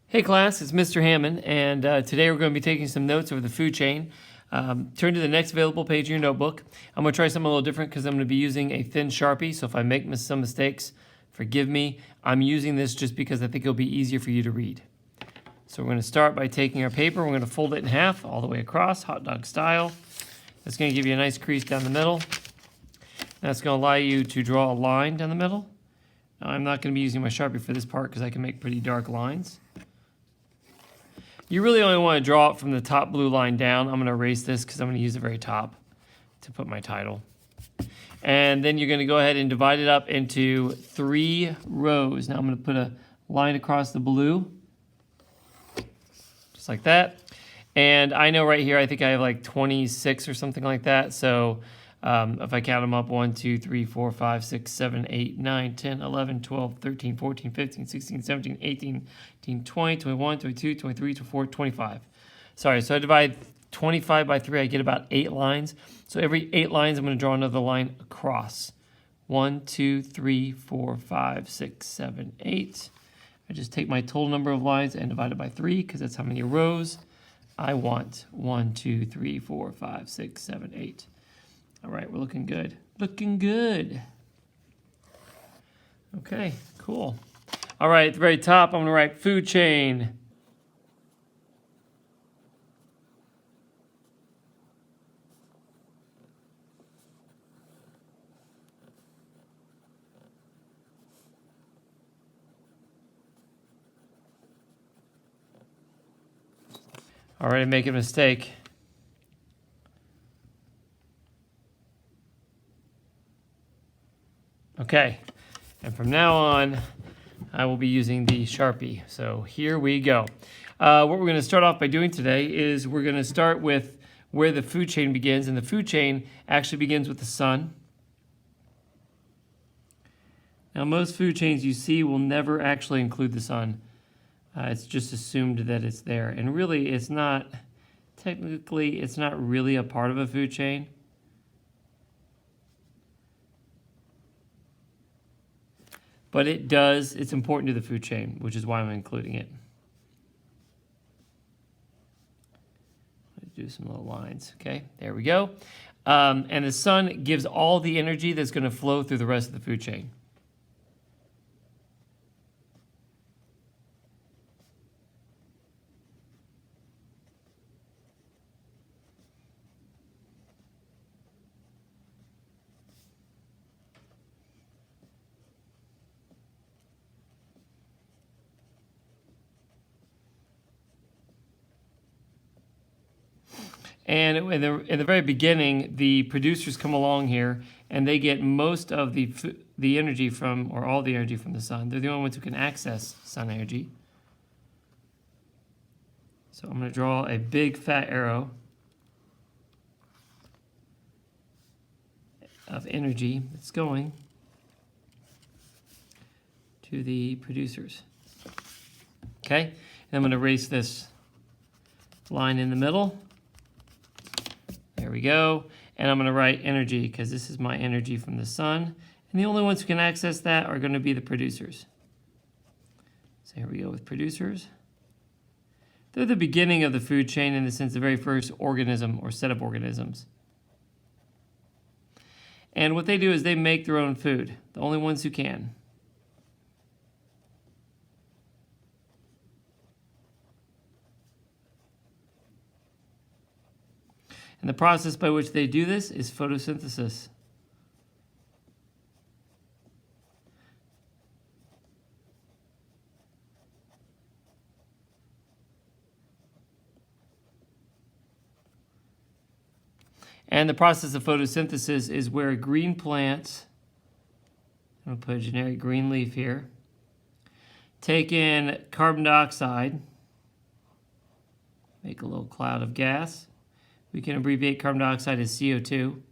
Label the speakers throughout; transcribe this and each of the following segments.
Speaker 1: Hey class, it's Mr. Hammond, and today we're going to be taking some notes over the food chain. Turn to the next available page in your notebook. I'm going to try something a little different because I'm going to be using a thin Sharpie, so if I make some mistakes, forgive me. I'm using this just because I think it'll be easier for you to read. So we're going to start by taking our paper, we're going to fold it in half all the way across, hot dog style. That's going to give you a nice crease down the middle. That's going to allow you to draw a line down the middle. Now, I'm not going to be using my Sharpie for this part because I can make pretty dark lines. You really only want to draw it from the top blue line down. I'm going to erase this because I'm going to use the very top to put my title. And then you're going to go ahead and divide it up into 3 rows. Now I'm going to put a line across the blue, just like that. And I know right here, I think I have like 26 or something like that. So if I count them up, 1, 2, 3, 4, 5, 6, 7, 8, 9, 10, 11, 12, 13, 14, 15, 16, 17, 18, 19, 20, 21, 22, 23, 24, 25. Sorry, so I divide 25 by 3, I get about 8 lines. So every 8 lines, I'm going to draw another line across. 1, 2, 3, 4, 5, 6, 7, 8. I just take my total number of lines and divide it by 3 because that's how many rows I want. 1, 2, 3, 4, 5, 6, 7, 8. All right, we're looking good. Looking good. Okay, cool. All right, at the very top, I'm going to write food chain. All right, I make a mistake. Okay, and from now on, I will be using the Sharpie. So here we go. What we're going to start off by doing today is we're going to start with where the food chain begins, and the food chain actually begins with the sun. Now, most food chains you see will never actually include the sun. It's just assumed that it's there, and really, it's not. Technically, it's not really a part of a food chain. But it does, it's important to the food chain, which is why I'm including it. Let's do some little lines, okay? There we go. And the sun gives all the energy that's going to flow through the rest of the food chain. And in the very beginning, the producers come along here, and they get most of the energy from, or all the energy from the sun. They're the only ones who can access sun energy. So I'm going to draw a big fat arrow of energy that's going to the producers. Okay, and I'm going to erase this line in the middle. There we go. And I'm going to write energy because this is my energy from the sun. And the only ones who can access that are going to be the producers. So here we go with producers. They're the beginning of the food chain in the sense the very first organism or set of organisms. And what they do is they make their own food. The only ones who can. And the process by which they do this is photosynthesis. And the process of photosynthesis is where green plants, I'm going to put a generic green leaf here, take in carbon dioxide, make a little cloud of gas. We can abbreviate carbon dioxide as CO2,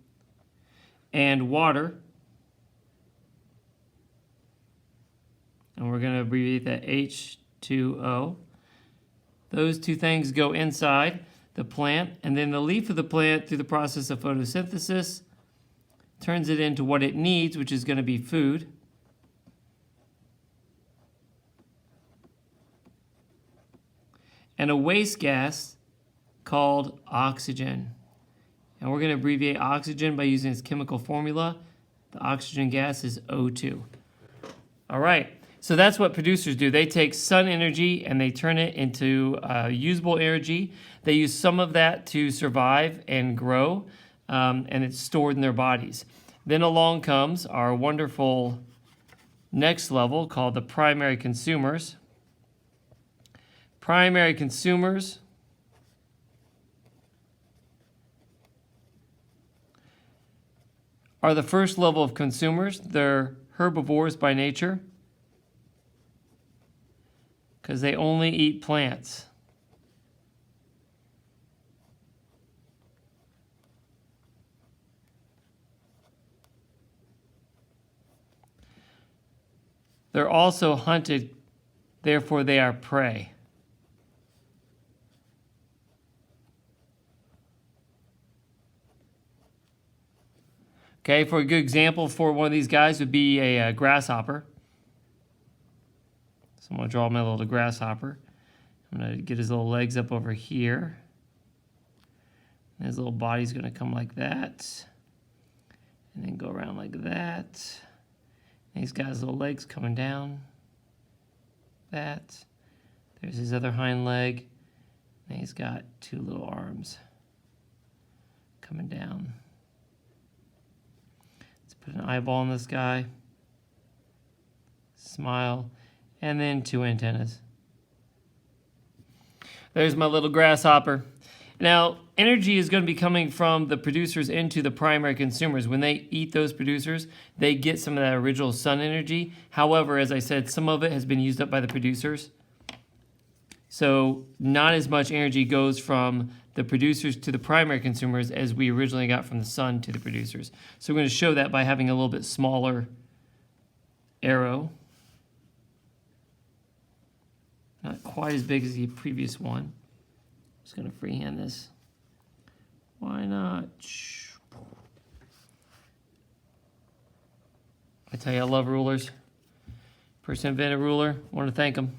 Speaker 1: and water, and we're going to abbreviate that H2O. Those two things go inside the plant, and then the leaf of the plant, through the process of photosynthesis, turns it into what it needs, which is going to be food. and a waste gas called oxygen. And we're going to abbreviate oxygen by using its chemical formula. The oxygen gas is O2. All right, so that's what producers do. They take sun energy and they turn it into usable energy. They use some of that to survive and grow, and it's stored in their bodies. Then along comes our wonderful next level called the primary consumers. Primary consumers are the first level of consumers. They're herbivores by nature because they only eat plants. They're also hunted, therefore they are prey. Okay, for a good example for one of these guys would be a grasshopper. So I'm going to draw my little grasshopper. I'm going to get his little legs up over here. And his little body's going to come like that. And then go around like that. And he's got his little legs coming down. That. There's his other hind leg. And he's got two little arms coming down. Put an eyeball on this guy, smile, and then two antennas. There's my little grasshopper. Now, energy is going to be coming from the producers into the primary consumers. When they eat those producers, they get some of that original sun energy. However, as I said, some of it has been used up by the producers. So not as much energy goes from the producers to the primary consumers as we originally got from the sun to the producers. So we're going to show that by having a little bit smaller arrow. Not quite as big as the previous one. Just going to freehand this. Why not? I tell you, I love rulers. Person invented a ruler. I want to thank them.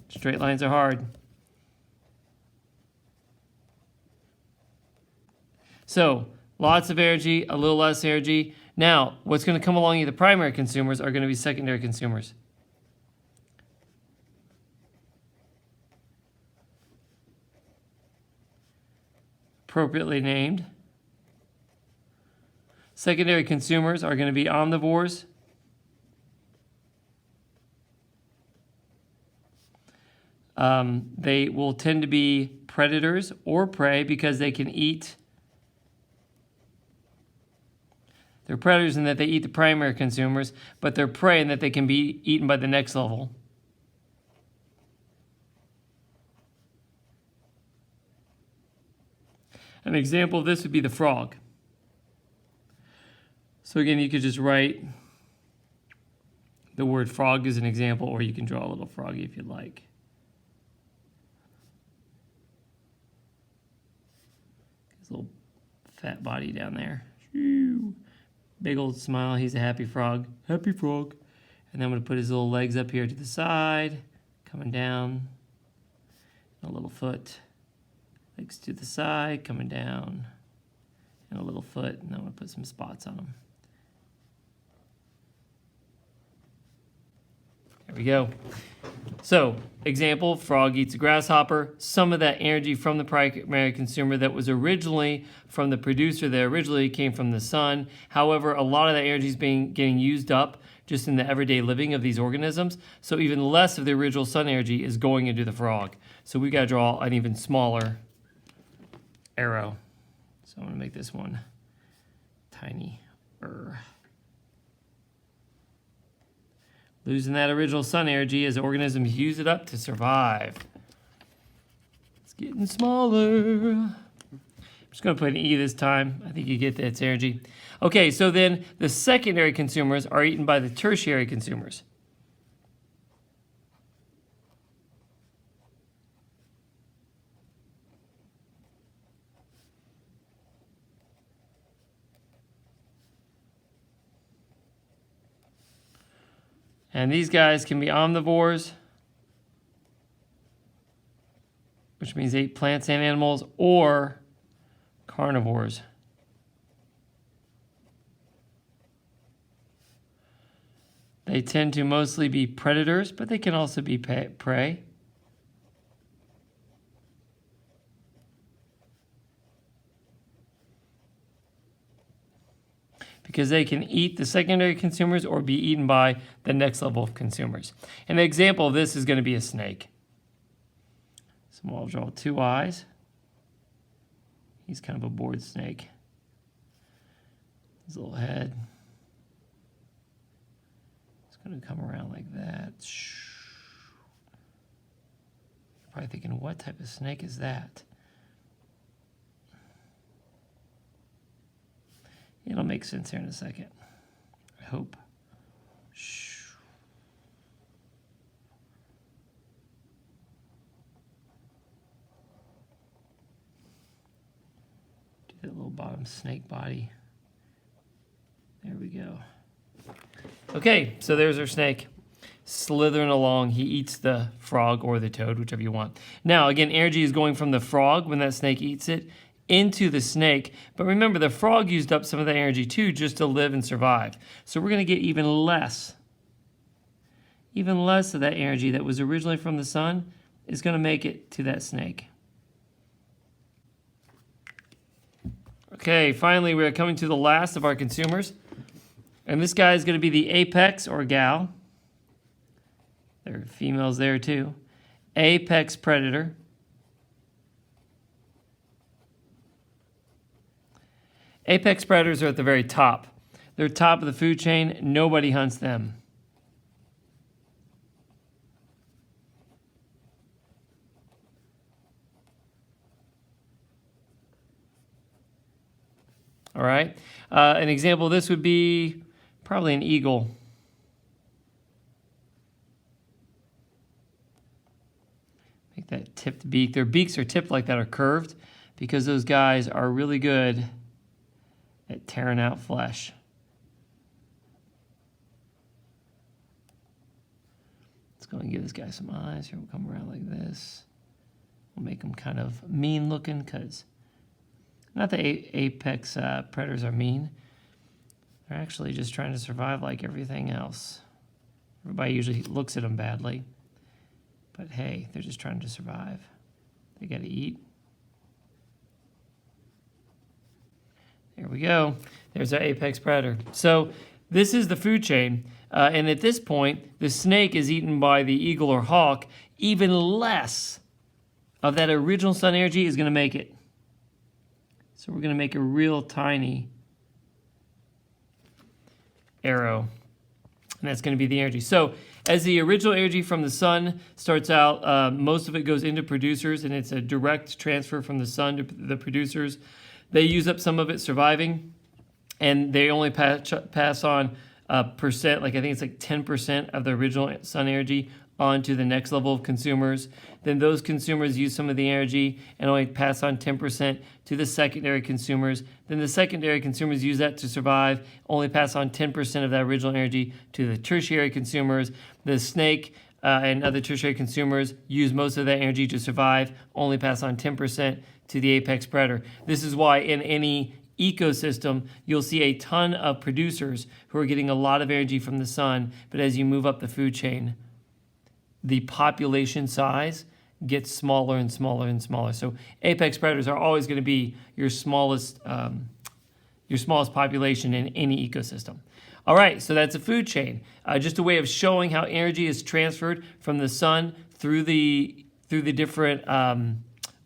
Speaker 1: Straight lines are hard. So, lots of energy, a little less energy. Now, what's going to come along with the primary consumers are going to be secondary consumers. Appropriately named. Secondary consumers are going to be omnivores. They will tend to be predators or prey because they can eat. They're predators in that they eat the primary consumers, but they're prey in that they can be eaten by the next level. An example of this would be the frog. So again, you could just write the word frog as an example, or you can draw a little froggy if you'd like. His little fat body down there. Big old smile. He's a happy frog. Happy frog. And then I'm going to put his little legs up here to the side, coming down. A little foot. Legs to the side, coming down. And a little foot. And then I'm going to put some spots on him. There we go. So, example, frog eats a grasshopper. Some of that energy from the primary consumer that was originally from the producer that originally came from the sun. However, a lot of that energy is getting used up just in the everyday living of these organisms. So even less of the original sun energy is going into the frog. So we've got to draw an even smaller arrow. So I'm going to make this one tiny. Losing that original sun energy as organisms use it up to survive. It's getting smaller. I'm just going to put an E this time. I think you get that energy. Okay, so then the secondary consumers are eaten by the tertiary consumers. And these guys can be omnivores which means they eat plants and animals, or carnivores. They tend to mostly be predators, but they can also be prey. Because they can eat the secondary consumers or be eaten by the next level of consumers. An example of this is going to be a snake. So I'll draw 2 eyes. He's kind of a bored snake. His little head. It's going to come around like that. You're probably thinking, what type of snake is that? It'll make sense here in a second, I hope. Do that little bottom snake body. There we go. Okay, so there's our snake. Slithering along, he eats the frog or the toad, whichever you want. Now, again, energy is going from the frog when that snake eats it into the snake. But remember, the frog used up some of that energy too just to live and survive. So we're going to get even less of that energy that was originally from the sun is going to make it to that snake. Okay, finally, we're coming to the last of our consumers. And this guy is going to be the apex or gal. There are females there too. Apex predator. Apex predators are at the very top. They're top of the food chain. Nobody hunts them. All right. An example of this would be probably an eagle. Make that tipped beak. Their beaks are tipped like that, or curved, because those guys are really good at tearing out flesh. Let's go and give this guy some eyes. Here, we'll come around like this. We'll make him kind of mean looking, because not that apex predators are mean. They're actually just trying to survive like everything else. Everybody usually looks at them badly. But hey, they're just trying to survive. They got to eat. There we go. There's our apex predator. So this is the food chain. And at this point, the snake is eaten by the eagle or hawk. Even less of that original sun energy is going to make it. So we're going to make a real tiny arrow. And that's going to be the energy. So as the original energy from the sun starts out, most of it goes into producers, and it's a direct transfer from the sun to the producers. They use up some of it surviving, and they only pass on a percent, like I think it's like 10% of the original sun energy onto the next level of consumers. Then those consumers use some of the energy and only pass on 10% to the secondary consumers. Then the secondary consumers use that to survive, only pass on 10% of that original energy to the tertiary consumers. The snake and other tertiary consumers use most of that energy to survive, only pass on 10% to the apex predator. This is why in any ecosystem, you'll see a ton of producers who are getting a lot of energy from the sun, but as you move up the food chain, the population size gets smaller and smaller and smaller. So apex predators are always going to be your smallest population in any ecosystem. All right, so that's a food chain. Just a way of showing how energy is transferred from the sun through the different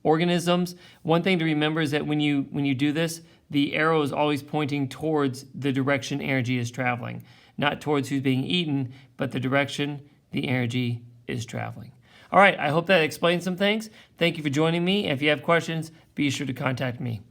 Speaker 1: organisms. One thing to remember is that when you do this, the arrow is always pointing towards the direction energy is traveling, not towards who's being eaten, but the direction the energy is traveling. All right, I hope that explains some things. Thank you for joining me. If you have questions, be sure to contact me.